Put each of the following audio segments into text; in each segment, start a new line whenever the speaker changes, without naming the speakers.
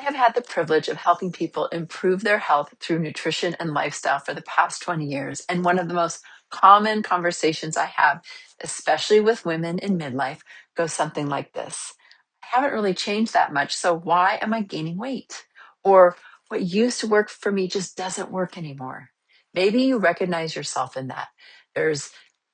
have had the privilege of helping people improve their health through nutrition and lifestyle for the past 20 years. And one of the most common conversations I have, especially with women in midlife, goes something like this: I haven't really changed that much, so why am I gaining weight? Or what used to work for me just doesn't work anymore. Maybe you recognize yourself in that. There's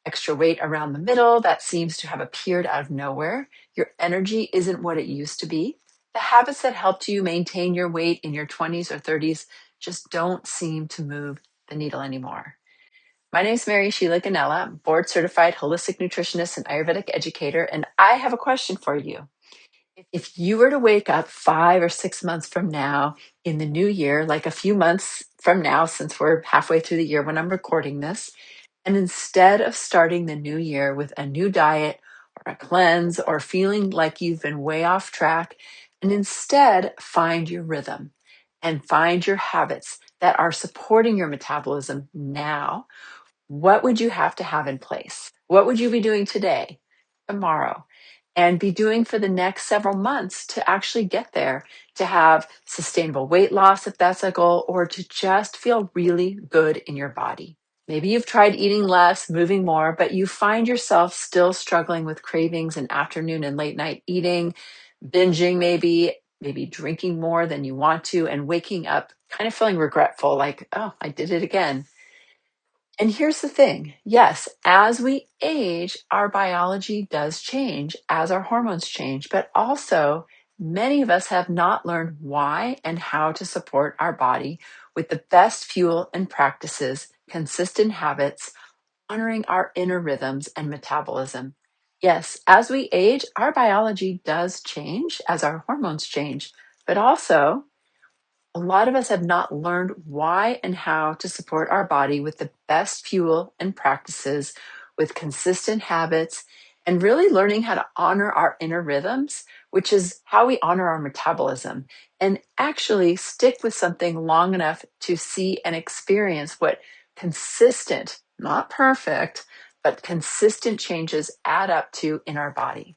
extra weight around the middle that seems to have appeared out of nowhere. Your energy isn't what it used to be. The habits that helped you maintain your weight in your 20s or 30s just don't seem to move the needle anymore. My name is Mary Sheila Ganella, board certified holistic nutritionist and Ayurvedic educator, and I have a question for you. If you were to wake up 5 or 6 months from now in the new year, like a few months from now, since we're halfway through the year when I'm recording this, and instead of starting the new year with a new diet or a cleanse or feeling like you've been way off track, and instead find your rhythm and find your habits that are supporting your metabolism now, what would you have to have in place? What would you be doing today, tomorrow, and be doing for the next several months to actually get there, to have sustainable weight loss if that's a goal, or to just feel really good in your body? Maybe you've tried eating less, moving more, but you find yourself still struggling with cravings and afternoon and late night eating, binging maybe drinking more than you want to, and waking up kind of feeling regretful, like, oh, I did it again. And here's the thing. Yes, as we age, our biology does change as our hormones change, but also many of us have not learned why and how to support our body with the best fuel and practices, consistent habits, honoring our inner rhythms and metabolism. Yes, as we age, our biology does change as our hormones change, but also a lot of us have not learned why and how to support our body with the best fuel and practices, with consistent habits, and really learning how to honor our inner rhythms, which is how we honor our metabolism, and actually stick with something long enough to see and experience what consistent, not perfect, but consistent changes add up to in our body.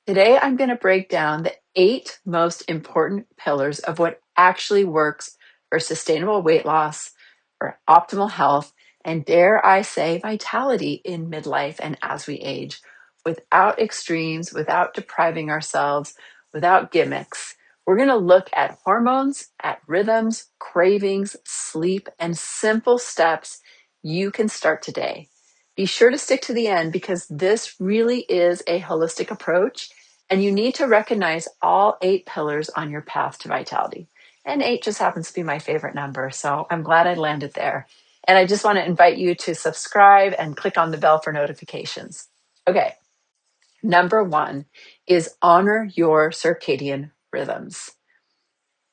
Today, I'm going to break down the 8 most important pillars of what actually works for sustainable weight loss, for optimal health, and dare I say, vitality in midlife and as we age, without extremes, without depriving ourselves, without gimmicks. We're going to look at hormones, at rhythms, cravings, sleep, and simple steps you can start today. Be sure to stick to the end because this really is a holistic approach, and you need to recognize all 8 pillars on your path to vitality. And 8 just happens to be my favorite number, so I'm glad I landed there. And I just want to invite you to subscribe and click on the bell for notifications. Okay, number 1 is honor your circadian rhythms.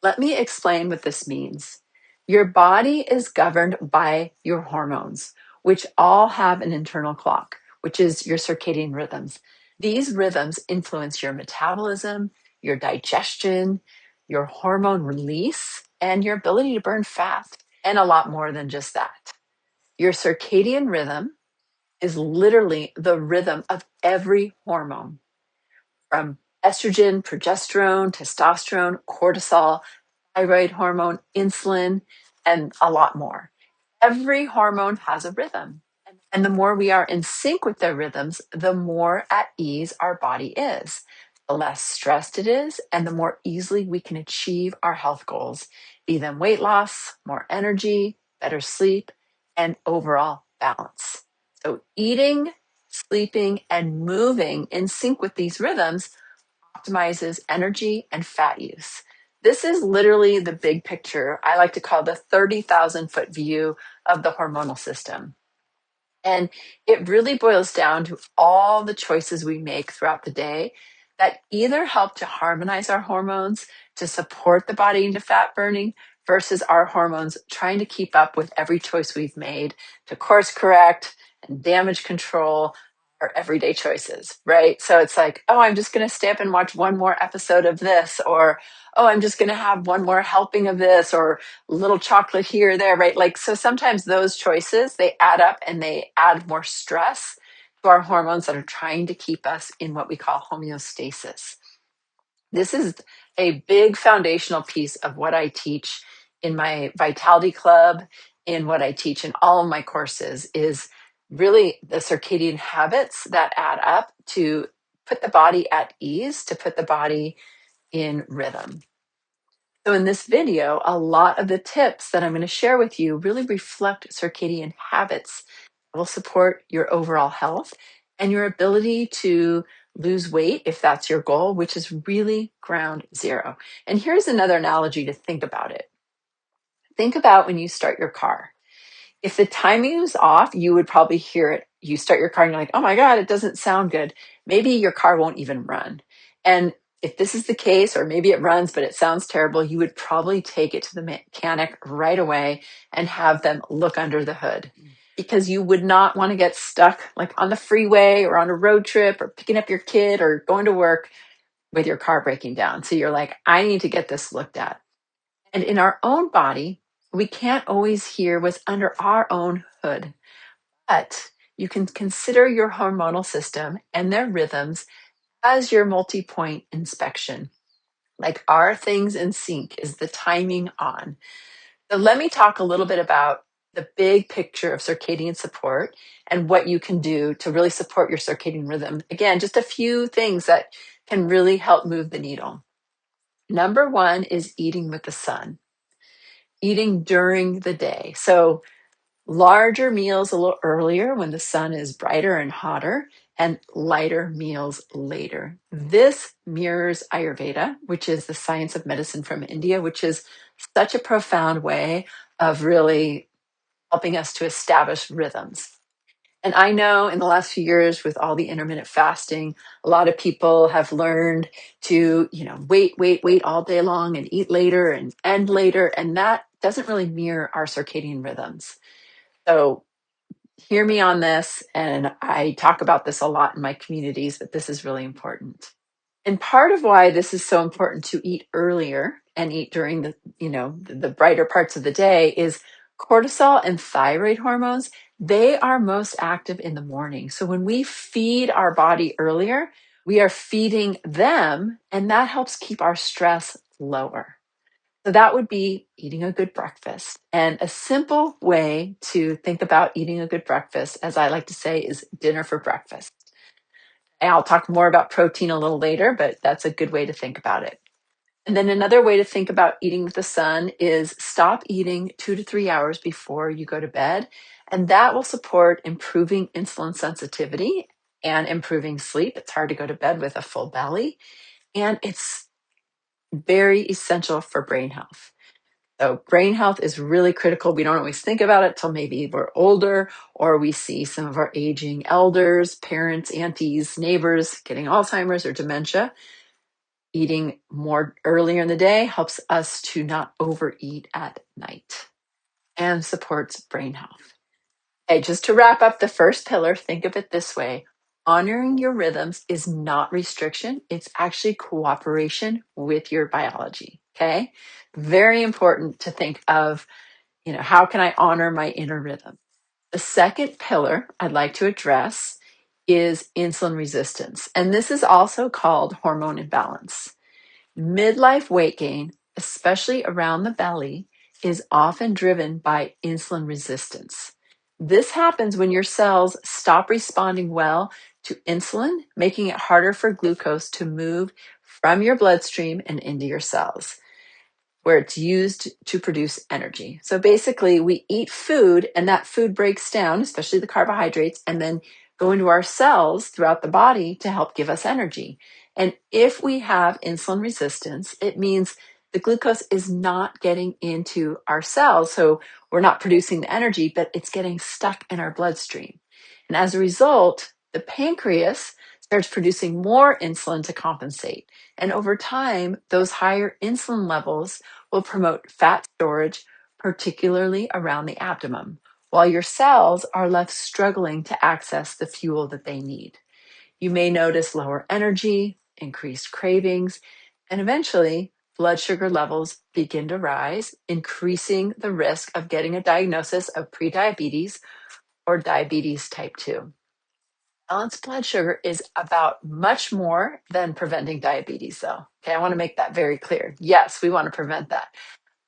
Let me explain what this means. Your body is governed by your hormones, which all have an internal clock, which is your circadian rhythms. These rhythms influence your metabolism, your digestion, your hormone release, and your ability to burn fat, and a lot more than just that. Your circadian rhythm is literally the rhythm of every hormone, from estrogen, progesterone, testosterone, cortisol, thyroid hormone, insulin, and a lot more. Every hormone has a rhythm. And the more we are in sync with their rhythms, the more at ease our body is, the less stressed it is, and the more easily we can achieve our health goals, be them weight loss, more energy, better sleep, and overall balance. So eating, sleeping, and moving in sync with these rhythms optimizes energy and fat use. This is literally the big picture. I like to call the 30,000 foot view of the hormonal system. And it really boils down to all the choices we make throughout the day that either help to harmonize our hormones to support the body into fat burning versus our hormones trying to keep up with every choice we've made to course correct and damage control our everyday choices, right? So it's like, oh, I'm just going to stay up and watch one more episode of this, or, oh, I'm just going to have one more helping of this, or a little chocolate here or there, right? Like, so sometimes those choices, they add up and they add more stress to our hormones that are trying to keep us in what we call homeostasis. This is a big foundational piece of what I teach in my Vitality Club, in what I teach in all of my courses, is really the circadian habits that add up to put the body at ease, to put the body in rhythm. So in this video, a lot of the tips that I'm going to share with you really reflect circadian habits that will support your overall health and your ability to lose weight if that's your goal, which is really ground zero. And here's another analogy to think about it. Think about when you start your car. If the timing is off, you would probably hear it. You start your car and you're like, oh my God, it doesn't sound good. Maybe your car won't even run. And if this is the case, or maybe it runs, but it sounds terrible, you would probably take it to the mechanic right away and have them look under the hood, because you would not want to get stuck like on the freeway or on a road trip or picking up your kid or going to work with your car breaking down. So you're like, I need to get this looked at. And in our own body, we can't always hear what's under our own hood, but you can consider your hormonal system and their rhythms as your multi-point inspection. Like, are things in sync? Is the timing on? So let me talk a little bit about the big picture of circadian support and what you can do to really support your circadian rhythm. Again, just a few things that can really help move the needle. Number one is eating with the sun, eating during the day. So larger meals a little earlier when the sun is brighter and hotter, and lighter meals later. This mirrors Ayurveda, which is the science of medicine from India, which is such a profound way of really helping us to establish rhythms. And I know in the last few years with all the intermittent fasting, a lot of people have learned to, wait all day long and eat later and end later. And that doesn't really mirror our circadian rhythms. So hear me on this. And I talk about this a lot in my communities, but this is really important. And part of why this is so important to eat earlier and eat during the brighter parts of the day is cortisol and thyroid hormones. They are most active in the morning. So when we feed our body earlier, we are feeding them, and that helps keep our stress lower. So that would be eating a good breakfast. And a simple way to think about eating a good breakfast, as I like to say, is dinner for breakfast. And I'll talk more about protein a little later, but that's a good way to think about it. And then another way to think about eating with the sun is stop eating 2 to 3 hours before you go to bed. And that will support improving insulin sensitivity and improving sleep. It's hard to go to bed with a full belly. And it's very essential for brain health. So brain health is really critical. We don't always think about it till maybe we're older, or we see some of our aging elders, parents, aunties, neighbors getting Alzheimer's or dementia. Eating more earlier in the day helps us to not overeat at night and supports brain health. Okay, just to wrap up the first pillar, think of it this way. Honoring your rhythms is not restriction. It's actually cooperation with your biology. Okay. Very important to think of, how can I honor my inner rhythm? The second pillar I'd like to address is insulin resistance. And this is also called hormone imbalance. Midlife weight gain, especially around the belly, is often driven by insulin resistance. This happens when your cells stop responding well to insulin, making it harder for glucose to move from your bloodstream and into your cells, where it's used to produce energy. So basically, we eat food and that food breaks down, especially the carbohydrates, and then go into our cells throughout the body to help give us energy. And if we have insulin resistance, it means the glucose is not getting into our cells. So we're not producing the energy, but it's getting stuck in our bloodstream. And as a result, the pancreas starts producing more insulin to compensate. And over time, those higher insulin levels will promote fat storage, particularly around the abdomen, while your cells are left struggling to access the fuel that they need. You may notice lower energy, increased cravings, and eventually blood sugar levels begin to rise, increasing the risk of getting a diagnosis of prediabetes or diabetes type 2. Balanced blood sugar is about much more than preventing diabetes, though. Okay, I want to make that very clear. Yes, we want to prevent that.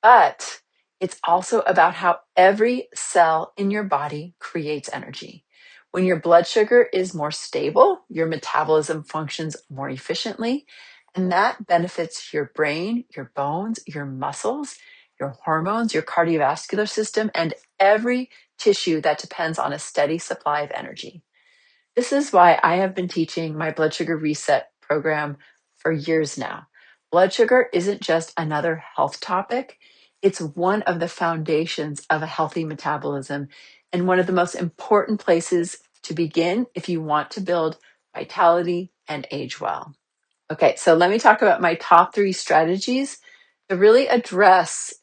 But it's also about how every cell in your body creates energy. When your blood sugar is more stable, your metabolism functions more efficiently, and that benefits your brain, your bones, your muscles, your hormones, your cardiovascular system, and every tissue that depends on a steady supply of energy. This is why I have been teaching my blood sugar reset program for years now. Blood sugar isn't just another health topic, it's one of the foundations of a healthy metabolism and one of the most important places to begin if you want to build vitality and age well. Okay, so let me talk about my top 3 strategies to really address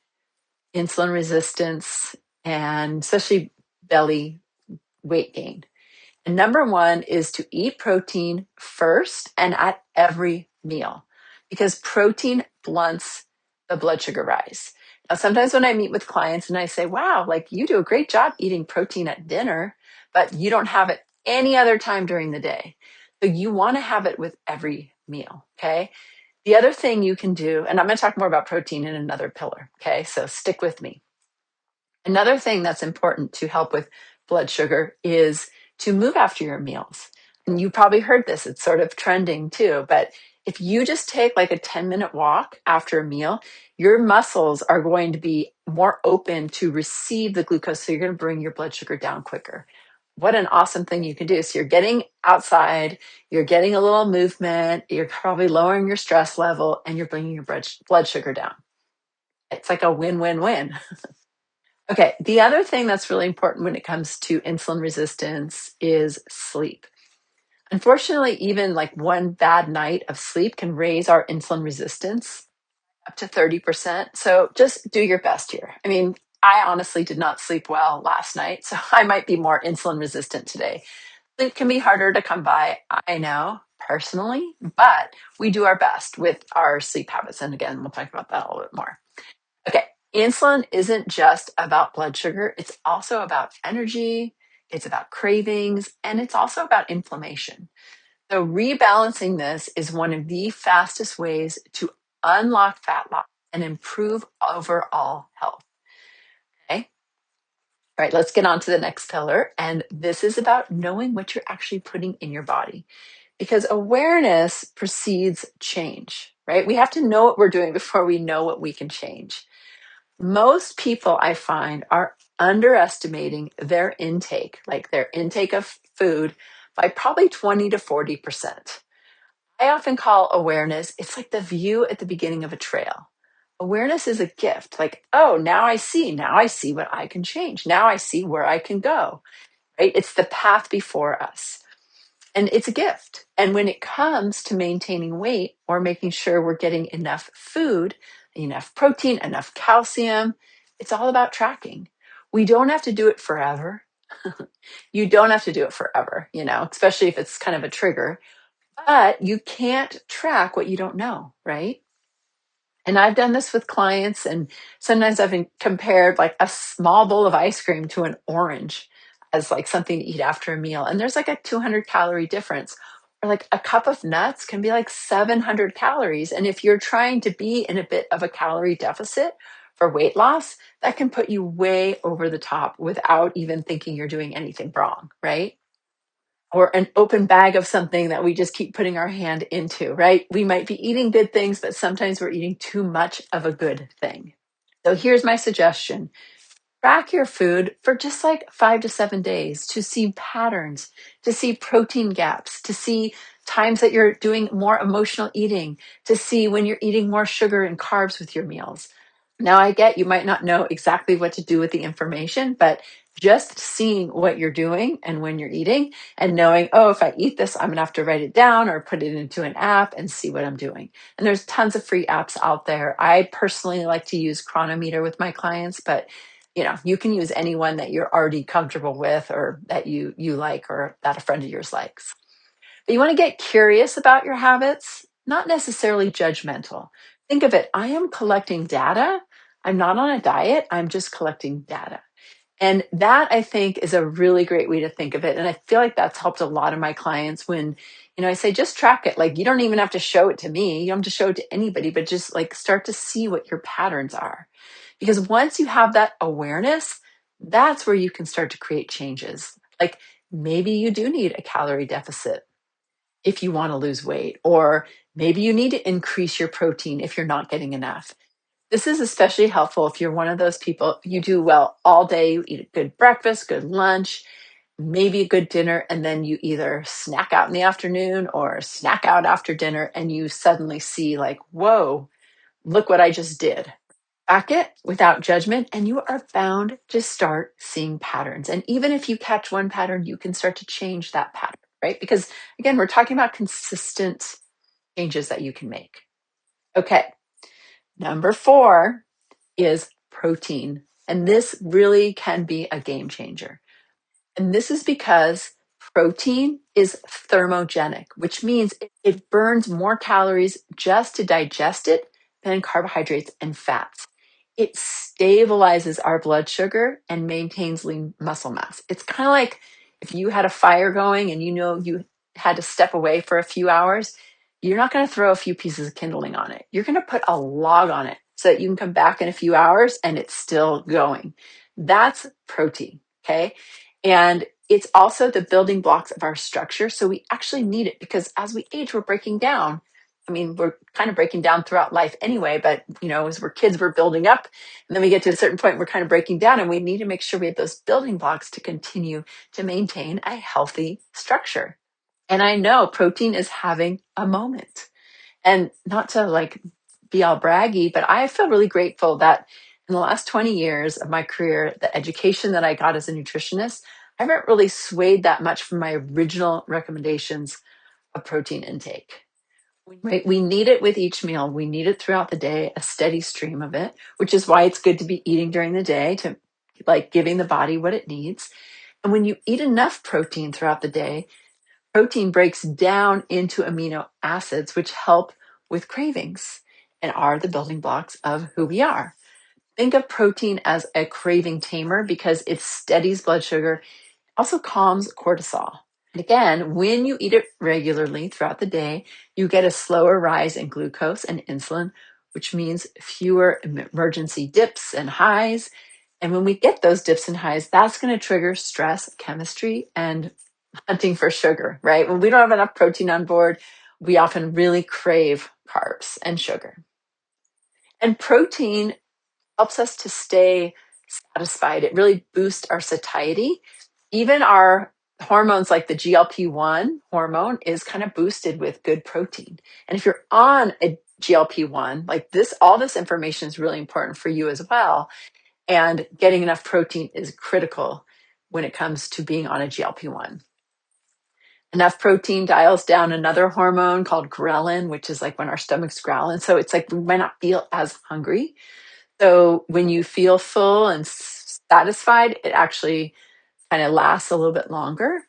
insulin resistance and especially belly weight gain. And number 1 is to eat protein first and at every meal because protein blunts the blood sugar rise. Now, sometimes when I meet with clients and I say, wow, like you do a great job eating protein at dinner, but you don't have it any other time during the day. So you want to have it with every meal. Okay. The other thing you can do, and I'm going to talk more about protein in another pillar. Okay. So stick with me. Another thing that's important to help with blood sugar is to move after your meals. And you probably heard this, it's sort of trending too. But if you just take like a 10-minute walk after a meal, your muscles are going to be more open to receive the glucose. So you're going to bring your blood sugar down quicker. What an awesome thing you can do. So you're getting outside, you're getting a little movement, you're probably lowering your stress level, and you're bringing your blood sugar down. It's like a win win win. Okay, the other thing that's really important when it comes to insulin resistance is sleep. Unfortunately, even like one bad night of sleep can raise our insulin resistance up to 30%. So just do your best here. I mean, I honestly did not sleep well last night, so I might be more insulin resistant today. Sleep can be harder to come by, I know personally, but we do our best with our sleep habits. And again, we'll talk about that a little bit more. Okay, insulin isn't just about blood sugar, it's also about energy, it's about cravings, and it's also about inflammation. So, rebalancing this is one of the fastest ways to unlock fat loss and improve overall health. Okay, all right, let's get on to the next pillar. And this is about knowing what you're actually putting in your body because awareness precedes change, right? We have to know what we're doing before we know what we can change. Most people I find are underestimating their intake, like their intake of food, by probably 20 to 40%. I often call awareness, it's like the view at the beginning of a trail. Awareness is a gift, like, oh, now I see what I can change. Now I see where I can go, right? It's the path before us. And it's a gift. And when it comes to maintaining weight or making sure we're getting enough food, enough protein, enough calcium, it's all about tracking. We don't have to do it forever. You don't have to do it forever, especially if it's kind of a trigger, but you can't track what you don't know, right? And I've done this with clients, and sometimes I've compared like a small bowl of ice cream to an orange as like something to eat after a meal. And there's like a 200-calorie difference. Or like a cup of nuts can be like 700 calories. And if you're trying to be in a bit of a calorie deficit for weight loss, that can put you way over the top without even thinking you're doing anything wrong, right? Or an open bag of something that we just keep putting our hand into, right? We might be eating good things, but sometimes we're eating too much of a good thing. So here's my suggestion. Track your food for just like 5 to 7 days to see patterns, to see protein gaps, to see times that you're doing more emotional eating, to see when you're eating more sugar and carbs with your meals. Now, I get you might not know exactly what to do with the information, but just seeing what you're doing and when you're eating and knowing, oh, if I eat this, I'm going to have to write it down or put it into an app and see what I'm doing. And there's tons of free apps out there. I personally like to use Chronometer with my clients, but you can use any one that you're already comfortable with or that you like or that a friend of yours likes. But you want to get curious about your habits, not necessarily judgmental. Think of it, I am collecting data. I'm not on a diet, I'm just collecting data. And that, I think, is a really great way to think of it. And I feel like that's helped a lot of my clients when, I say, just track it. Like, you don't even have to show it to me. You don't have to show it to anybody, but just like start to see what your patterns are. Because once you have that awareness, that's where you can start to create changes. Like, maybe you do need a calorie deficit if you want to lose weight, or maybe you need to increase your protein if you're not getting enough. This is especially helpful if you're one of those people, you do well all day, you eat a good breakfast, good lunch, maybe a good dinner, and then you either snack out in the afternoon or snack out after dinner, and you suddenly see, like, whoa, look what I just did. Back it without judgment, and you are bound to start seeing patterns. And even if you catch one pattern, you can start to change that pattern, right? Because again, we're talking about consistent changes that you can make. Okay, number 4 is protein. And this really can be a game changer. And this is because protein is thermogenic, which means it burns more calories just to digest it than carbohydrates and fats. It stabilizes our blood sugar and maintains lean muscle mass. It's kind of like if you had a fire going and you had to step away for a few hours, you're not going to throw a few pieces of kindling on it. You're going to put a log on it so that you can come back in a few hours and it's still going. That's protein, okay? And it's also the building blocks of our structure. So we actually need it because as we age, we're breaking down. I mean, we're kind of breaking down throughout life anyway, but as we're kids, we're building up. And then we get to a certain point, we're kind of breaking down, and we need to make sure we have those building blocks to continue to maintain a healthy structure. And I know protein is having a moment. And not to like be all braggy, but I feel really grateful that in the last 20 years of my career, the education that I got as a nutritionist, I haven't really swayed that much from my original recommendations of protein intake. Right? We need it with each meal. We need it throughout the day, a steady stream of it, which is why it's good to be eating during the day to like giving the body what it needs. And when you eat enough protein throughout the day, protein breaks down into amino acids, which help with cravings and are the building blocks of who we are. Think of protein as a craving tamer because it steadies blood sugar, also calms cortisol. And again, when you eat it regularly throughout the day, you get a slower rise in glucose and insulin, which means fewer emergency dips and highs. And when we get those dips and highs, that's going to trigger stress, chemistry, and hunting for sugar, right? When we don't have enough protein on board, we often really crave carbs and sugar. And protein helps us to stay satisfied. It really boosts our satiety. Even our hormones like the GLP-1 hormone is kind of boosted with good protein. And if you're on a GLP-1, like this, all this information is really important for you as well. And getting enough protein is critical when it comes to being on a GLP-1. Enough protein dials down another hormone called ghrelin, which is like when our stomach's growling. So it's like we might not feel as hungry. So when you feel full and satisfied, it actually kind of lasts a little bit longer.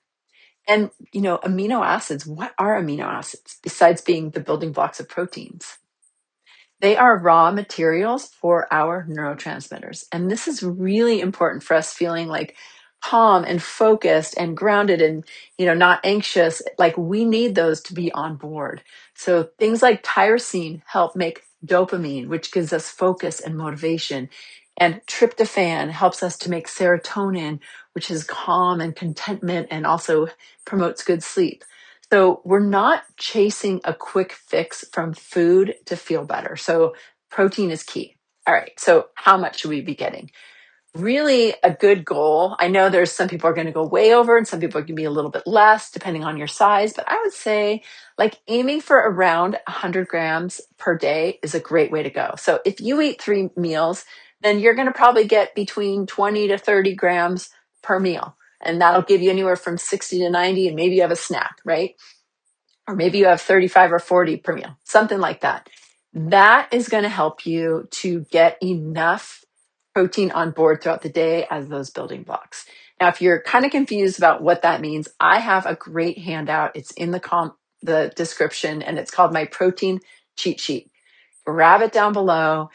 And, amino acids, what are amino acids besides being the building blocks of proteins? They are raw materials for our neurotransmitters. And this is really important for us feeling like calm and focused and grounded and, not anxious. Like we need those to be on board. So things like tyrosine help make dopamine, which gives us focus and motivation. And tryptophan helps us to make serotonin, which is calm and contentment and also promotes good sleep. So we're not chasing a quick fix from food to feel better. So protein is key. All right. So how much should we be getting? Really a good goal. I know there's some people are going to go way over and some people are going to be a little bit less depending on your size, but I would say like aiming for around 100 grams per day is a great way to go. So if you eat 3 meals, then you're going to probably get between 20 to 30 grams per meal. And that'll give you anywhere from 60 to 90, and maybe you have a snack, right? Or maybe you have 35 or 40 per meal, something like that. That is going to help you to get enough protein on board throughout the day as those building blocks. Now, if you're kind of confused about what that means, I have a great handout. It's in the description, and it's called my protein cheat sheet. Grab it down below.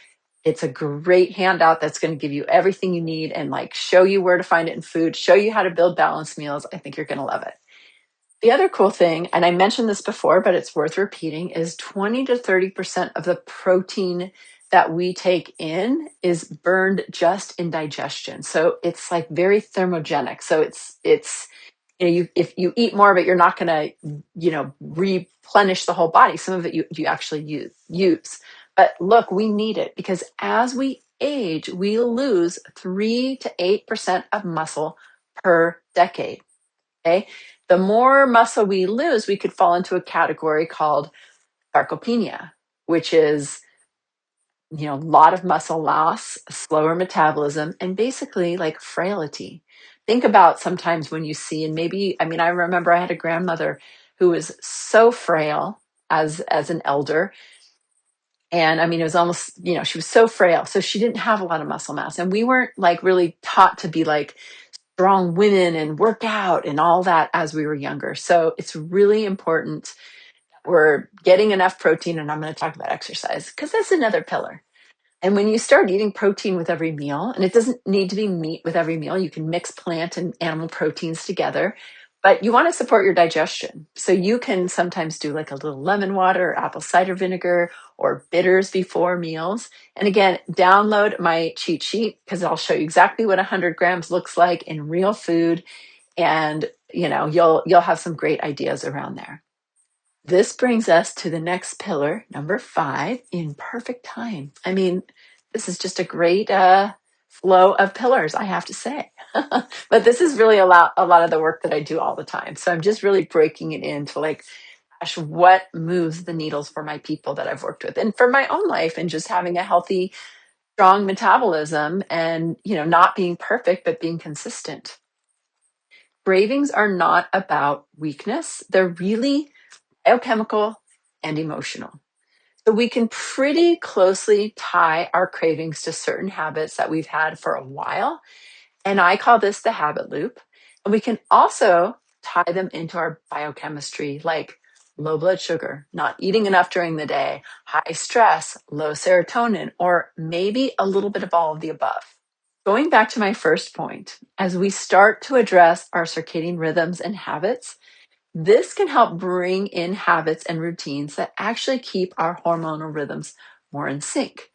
It's a great handout that's going to give you everything you need and like show you where to find it in food, show you how to build balanced meals. I think you're going to love it. The other cool thing, and I mentioned this before, but it's worth repeating, is 20 to 30% of the protein that we take in is burned just in digestion. So it's like very thermogenic. So it's if you eat more of it, you're not going to, replenish the whole body. Some of it you actually use. But look, we need it because as we age, we lose 3 to 8% of muscle per decade. Okay. The more muscle we lose, we could fall into a category called sarcopenia, which is, a lot of muscle loss, slower metabolism, and basically like frailty. Think about sometimes when you see, and maybe, I remember I had a grandmother who was so frail as an elder. And it was almost, she was so frail. So she didn't have a lot of muscle mass. And we weren't like really taught to be like strong women and work out and all that as we were younger. So it's really important that we're getting enough protein. And I'm going to talk about exercise because that's another pillar. And when you start eating protein with every meal, and it doesn't need to be meat with every meal, you can mix plant and animal proteins together, but you want to support your digestion. So you can sometimes do like a little lemon water or apple cider vinegar or bitters before meals. And again, download my cheat sheet because I'll show you exactly what 100 grams looks like in real food. And, you'll have some great ideas around there. This brings us to the next pillar, number 5, in perfect time. This is just a great flow of pillars, I have to say. But this is really a lot of the work that I do all the time. So I'm just really breaking it into like, gosh, what moves the needles for my people that I've worked with and for my own life and just having a healthy, strong metabolism and, not being perfect, but being consistent. Cravings are not about weakness. They're really biochemical and emotional. So we can pretty closely tie our cravings to certain habits that we've had for a while. And I call this the habit loop. And we can also tie them into our biochemistry, like low blood sugar, not eating enough during the day, high stress, low serotonin, or maybe a little bit of all of the above. Going back to my first point, as we start to address our circadian rhythms and habits, this can help bring in habits and routines that actually keep our hormonal rhythms more in sync,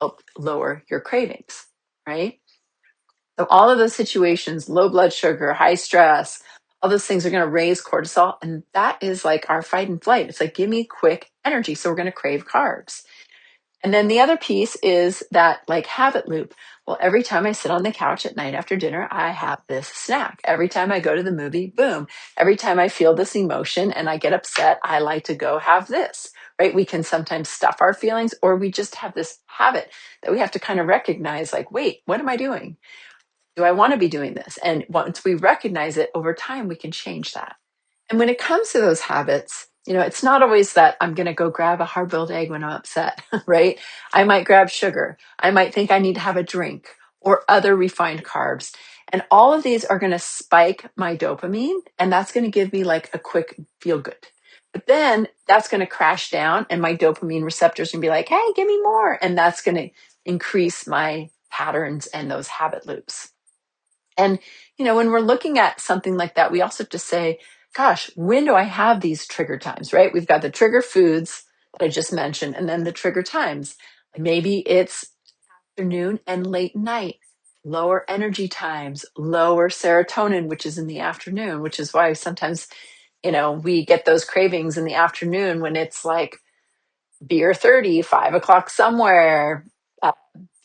help lower your cravings, right? So all of those situations, low blood sugar, high stress, all those things are going to raise cortisol. And that is like our fight and flight. It's like, give me quick energy. So we're going to crave carbs. And then the other piece is that like habit loop. Well, every time I sit on the couch at night after dinner, I have this snack. Every time I go to the movie, boom. Every time I feel this emotion and I get upset, I like to go have this, right? We can sometimes stuff our feelings or we just have this habit that we have to kind of recognize like, wait, what am I doing? Do I want to be doing this? And once we recognize it over time, we can change that. And when it comes to those habits, it's not always that I'm going to go grab a hard boiled egg when I'm upset, right? I might grab sugar. I might think I need to have a drink or other refined carbs. And all of these are going to spike my dopamine. And that's going to give me like a quick feel good. But then that's going to crash down and my dopamine receptors are going to be like, hey, give me more. And that's going to increase my patterns and those habit loops. And, when we're looking at something like that, we also have to say, gosh, when do I have these trigger times, right? We've got the trigger foods that I just mentioned, and then the trigger times. Maybe it's afternoon and late night, lower energy times, lower serotonin, which is in the afternoon, which is why sometimes, we get those cravings in the afternoon when it's like beer 30, 5 o'clock somewhere, uh,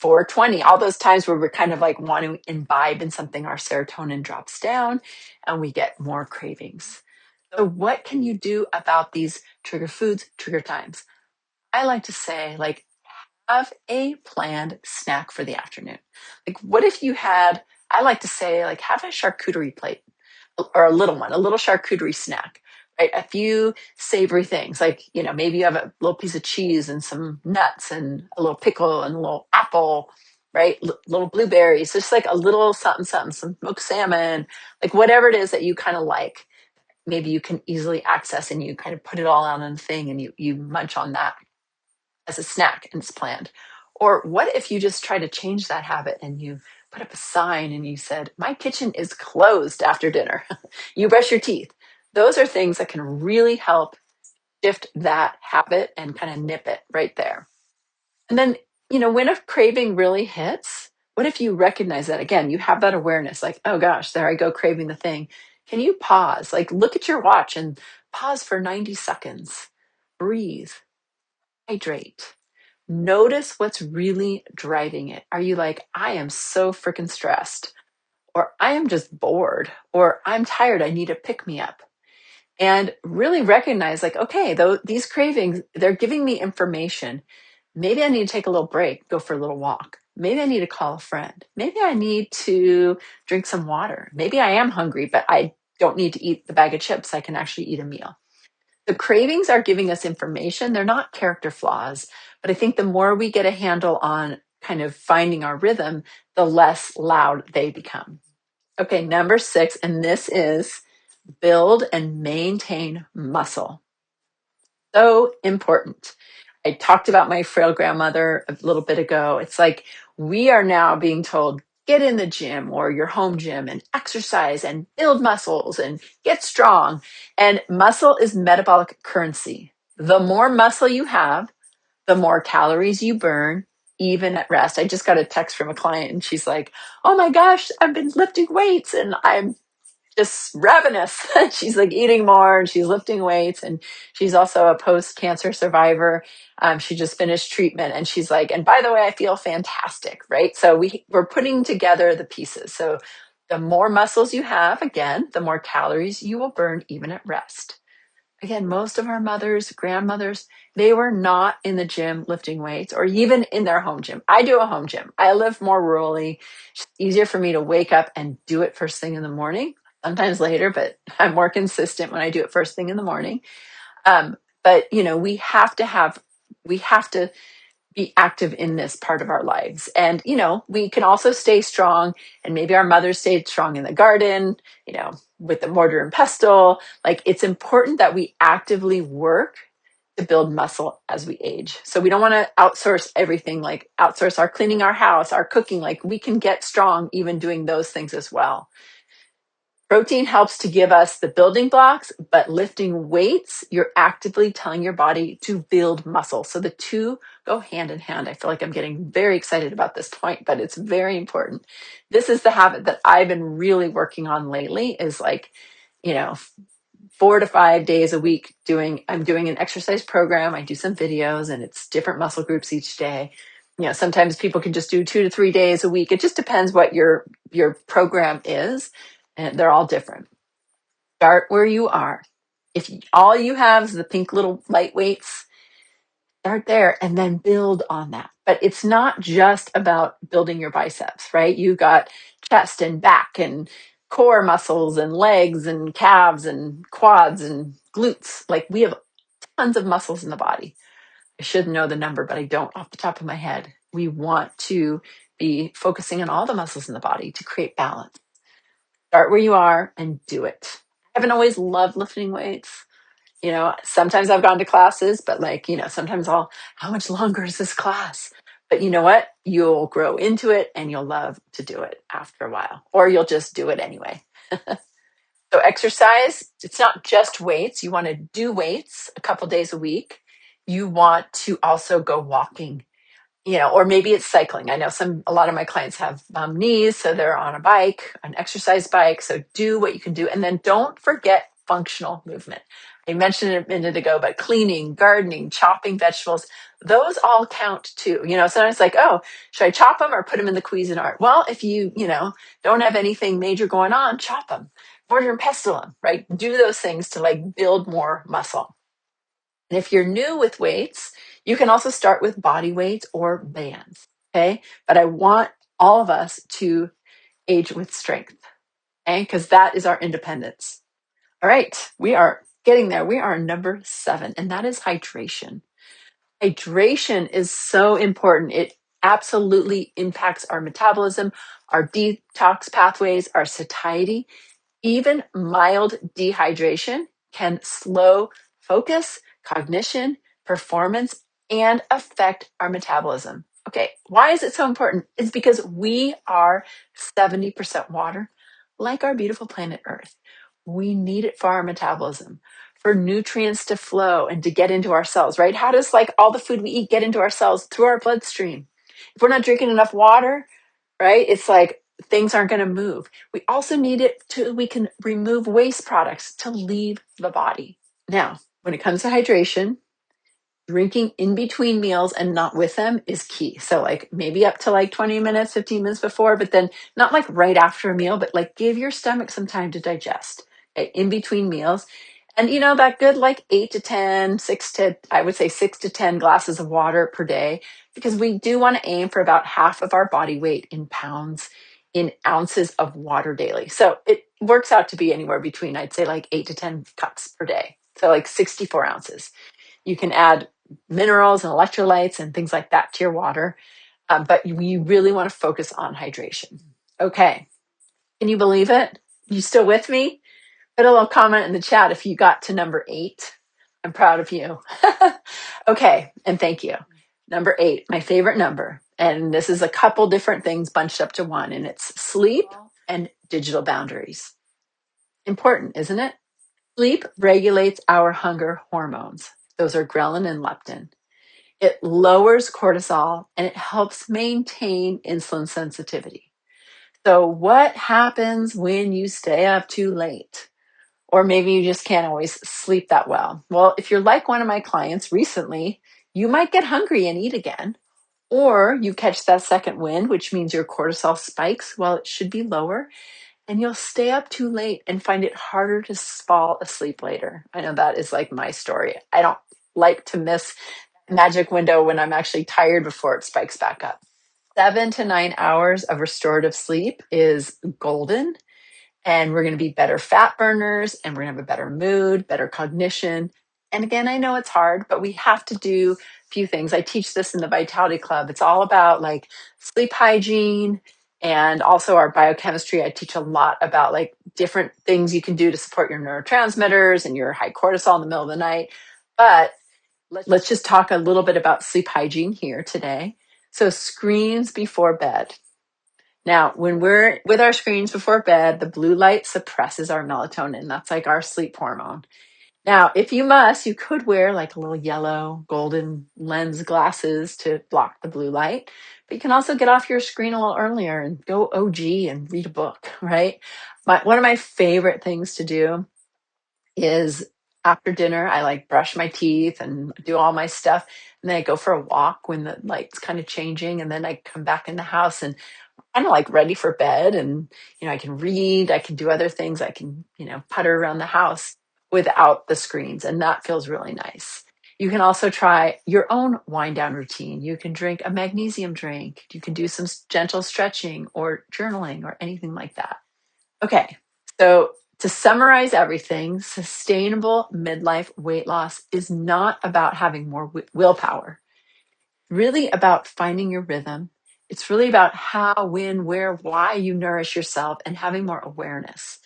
4:20, all those times where we're kind of like want to imbibe in something, our serotonin drops down and we get more cravings. So what can you do about these trigger foods, trigger times? I like to say like have a planned snack for the afternoon. Like what if you had, I like to say like have a charcuterie plate or a little one, a little charcuterie snack, right? A few savory things, like, maybe you have a little piece of cheese and some nuts and a little pickle and a little apple, right? Little blueberries, just like a little something, something, some smoked salmon, like whatever it is that you kind of like. Maybe you can easily access and you kind of put it all out on a thing and you munch on that as a snack and it's planned. Or what if you just try to change that habit and you put up a sign and you said, my kitchen is closed after dinner. You brush your teeth. Those are things that can really help shift that habit and kind of nip it right there. And then, when a craving really hits, what if you recognize that again, you have that awareness like, oh gosh, there I go craving the thing. Can you pause? Like look at your watch and pause for 90 seconds. Breathe, hydrate. Notice what's really driving it. Are you like, I am so freaking stressed, or I am just bored, or I'm tired, I need a pick me up? And really recognize like, okay, though these cravings, they're giving me information. Maybe I need to take a little break, go for a little walk. Maybe I need to call a friend. Maybe I need to drink some water. Maybe I am hungry, but I don't need to eat the bag of chips. I can actually eat a meal. The cravings are giving us information. They're not character flaws, but I think the more we get a handle on kind of finding our rhythm, the less loud they become. Okay, number 6, and this is build and maintain muscle. So important. I talked about my frail grandmother a little bit ago. It's like we are now being told, get in the gym or your home gym and exercise and build muscles and get strong. And muscle is metabolic currency. The more muscle you have, the more calories you burn, even at rest. I just got a text from a client and she's like, oh my gosh, I've been lifting weights and I'm just ravenous. She's like eating more and she's lifting weights. And she's also a post-cancer survivor. She just finished treatment and she's like, and by the way, I feel fantastic, right? So we're putting together the pieces. So the more muscles you have, again, the more calories you will burn even at rest. Again, most of our mothers, grandmothers, they were not in the gym lifting weights or even in their home gym. I do a home gym. I live more rurally. It's easier for me to wake up and do it first thing in the morning, sometimes later, but I'm more consistent when I do it first thing in the morning. But we have to be active in this part of our lives. And, we can also stay strong. And maybe our mothers stayed strong in the garden, with the mortar and pestle. Like it's important that we actively work to build muscle as we age. So we don't want to outsource everything, like outsource our cleaning our house, our cooking. Like we can get strong even doing those things as well. Protein helps to give us the building blocks, but lifting weights, you're actively telling your body to build muscle. So the two go hand in hand. I feel like I'm getting very excited about this point, but it's very important. This is the habit that I've been really working on lately is like, you know, 4 to 5 days a week I'm doing an exercise program. I do some videos and it's different muscle groups each day. Sometimes people can just do 2 to 3 days a week. It just depends what your program is. And they're all different. Start where you are. If all you have is the pink little lightweights, start there and then build on that. But it's not just about building your biceps, right? You got chest and back and core muscles and legs and calves and quads and glutes. Like we have tons of muscles in the body. I should know the number, but I don't off the top of my head. We want to be focusing on all the muscles in the body to create balance. Start where you are and do it. I haven't always loved lifting weights. Sometimes I've gone to classes, but sometimes how much longer is this class? But you know what? You'll grow into it and you'll love to do it after a while, or you'll just do it anyway. So exercise, it's not just weights. You want to do weights a couple days a week. You want to also go walking, or maybe it's cycling. I know a lot of my clients have bum knees, so they're on a bike, an exercise bike. So do what you can do. And then don't forget functional movement. I mentioned it a minute ago, but cleaning, gardening, chopping vegetables, those all count too. Sometimes like, oh, should I chop them or put them in the Cuisinart? Well, if you, don't have anything major going on, chop them, mortar and pestle them, right? Do those things to like build more muscle. And if you're new with weights, you can also start with body weights or bands. Okay. But I want all of us to age with strength. Okay. Because that is our independence. All right. We are getting there. We are number 7, and that is hydration. Hydration is so important. It absolutely impacts our metabolism, our detox pathways, our satiety. Even mild dehydration can slow focus, cognition, performance, and affect our metabolism. Okay, why is it so important? It's because we are 70% water, like our beautiful planet Earth. We need it for our metabolism, for nutrients to flow and to get into our cells, right? How does like all the food we eat get into our cells? Through our bloodstream. If we're not drinking enough water, right, it's like things aren't going to move. We also need it to, we can remove waste products to leave the body. Now, when it comes to hydration, drinking in between meals and not with them is key. So like maybe up to like 20 minutes, 15 minutes before, but then not like right after a meal, but like give your stomach some time to digest, okay, in between meals. And you know, that good like 8 to 10, I would say 6 to 10 glasses of water per day, because we do want to aim for about half of our body weight in pounds, in ounces of water daily. So it works out to be anywhere between, I'd say like 8 to 10 cups per day. So like 64 ounces. You can add minerals and electrolytes and things like that to your water. But you really want to focus on hydration. Okay. Can you believe it? You still with me? Put a little comment in the chat if you got to number 8. I'm proud of you. Okay. And thank you. Number 8, my favorite number. And this is a couple different things bunched up to one, and it's sleep and digital boundaries. Important, isn't it? Sleep regulates our hunger hormones. Those are ghrelin and leptin. It lowers cortisol and it helps maintain insulin sensitivity. So, what happens when you stay up too late? Or maybe you just can't always sleep that well. Well, if you're like one of my clients recently, you might get hungry and eat again. Or you catch that second wind, which means your cortisol spikes while it should be lower, and you'll stay up too late and find it harder to fall asleep later. I know that is like my story. I don't like to miss magic window when I'm actually tired before it spikes back up. 7 to 9 hours of restorative sleep is golden, and we're going to be better fat burners, and we're going to have a better mood, better cognition. And again, I know it's hard, but we have to do a few things. I teach this in the Vitality Club. It's all about like sleep hygiene and also our biochemistry. I teach a lot about like different things you can do to support your neurotransmitters and your high cortisol in the middle of the night. But let's just talk a little bit about sleep hygiene here today. So screens before bed. Now, when we're with our screens before bed, the blue light suppresses our melatonin. That's like our sleep hormone. Now, if you must, you could wear like a little yellow golden lens glasses to block the blue light. But you can also get off your screen a little earlier and go OG and read a book, right? One of my favorite things to do is after dinner, I like brush my teeth and do all my stuff. And then I go for a walk when the light's kind of changing. And then I come back in the house and kind of like ready for bed. And, I can read, I can do other things. I can, putter around the house without the screens. And that feels really nice. You can also try your own wind down routine. You can drink a magnesium drink. You can do some gentle stretching or journaling or anything like that. Okay. So to summarize everything, sustainable midlife weight loss is not about having more willpower, really about finding your rhythm. It's really about how, when, where, why you nourish yourself and having more awareness.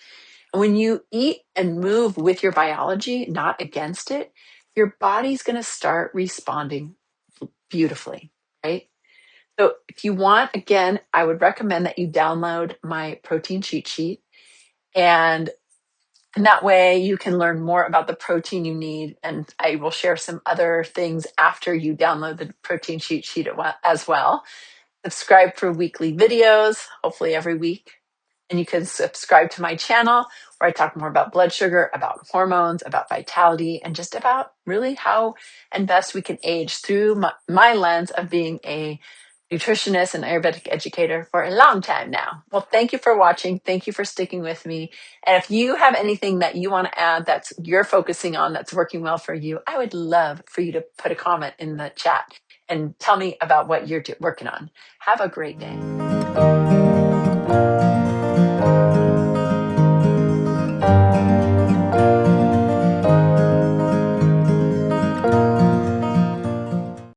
And when you eat and move with your biology, not against it, your body's going to start responding beautifully, right? So if you want, again, I would recommend that you download my protein cheat sheet. And that way you can learn more about the protein you need. And I will share some other things after you download the protein cheat sheet as well. Subscribe for weekly videos, hopefully every week. And you can subscribe to my channel where I talk more about blood sugar, about hormones, about vitality, and just about really how and best we can age through my lens of being a nutritionist and Ayurvedic educator for a long time now. Well, thank you for watching. Thank you for sticking with me. And if you have anything that you want to add that's you're focusing on that's working well for you, I would love for you to put a comment in the chat and tell me about what you're working on. Have a great day.